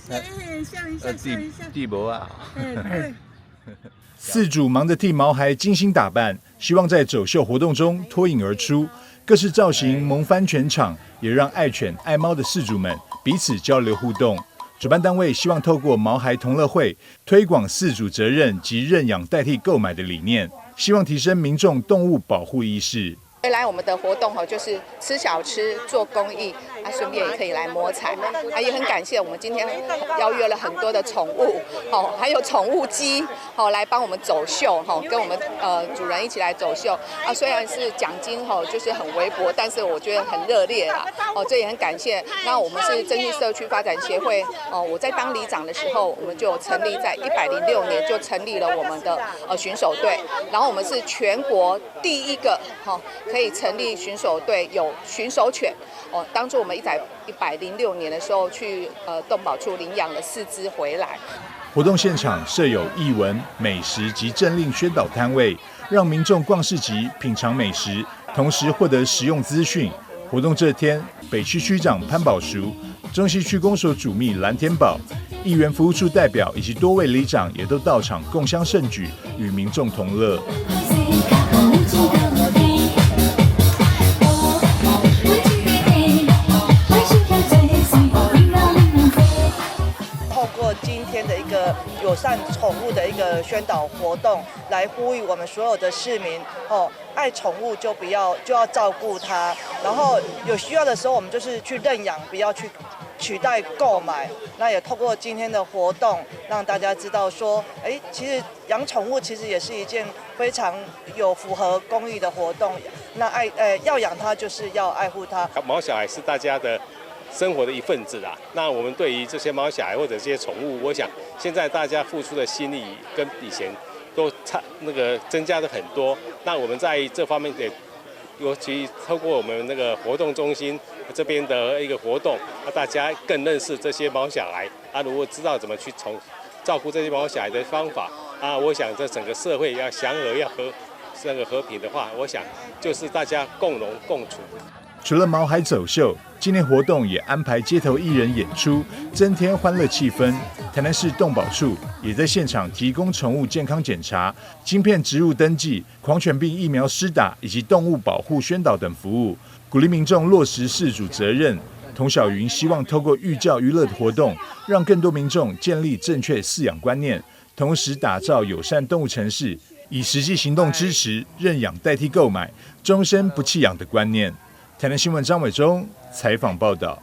笑一下，笑一下。地博啊。饲主忙着替毛孩精心打扮，希望在走秀活動中脫穎而出。各式造型萌翻全場，也讓愛犬愛貓的飼主們彼此交流互動。主辦單位希望透過毛孩同樂會，推廣飼主責任及認養代替購買的理念，希望提升民眾動物保護意識。未来我們的活動就是吃小吃、做公益，順便也可以來摸彩。也很感謝我們今天邀約了很多的寵物，還有寵物雞，來幫我們走秀，跟我們主人一起來走秀。雖然是獎金就是很微薄，但是我覺得很熱烈啦。這也很感謝。那我們是正義社區發展協會，我在當里長的時候，我們就成立在106年就成立了我們的巡守隊，然後我們是全國第一個可以成立巡守队有巡守犬當初我們在106年的時候去动保處領養了4隻回來。活動現場設有藝文、美食及政令宣導攤位，讓民眾逛市集、品嘗美食，同時獲得實用資訊。活動這天，北區區長潘寶淑、中西區公所主秘藍天寶、議員服務處代表以及多位里長也都到場共襄盛舉，與民眾同樂。今天的一個友善寵物的一個宣導活動，來呼籲我們所有的市民愛寵物就要照顧它，然後有需要的時候我們就是去認養，不要去取代購買。那也透過今天的活動，讓大家知道說，其實養寵物其實也是一件非常有符合公益的活動。那要養它就是要愛護它。毛小孩是大家的生活的一份子啦。那我們對于这些毛小孩或者这些寵物，我想現在大家付出的心力跟以前都增加的很多。那我們在這方面也尤其透過我們那個活動中心這邊的一個活動，大家更認識這些毛小孩如果知道怎麼去照顧這些毛小孩的方法我想這整個社會要祥和要和平的話，我想就是大家共榮共處。除了毛孩走秀，今年活動也安排街頭藝人演出，增添歡樂氣氛。台南市動保處也在現場提供寵物健康檢查、晶片植入登記、狂犬病疫苗施打以及動物保護宣導等服務，鼓勵民眾落實飼主責任。童曉雲希望透過寓教於樂的活動，讓更多民眾建立正確飼養觀念，同時打造友善動物城市，以實際行動支持認養代替購買、終身不棄養的觀念。台南新聞張偉忠採訪報道。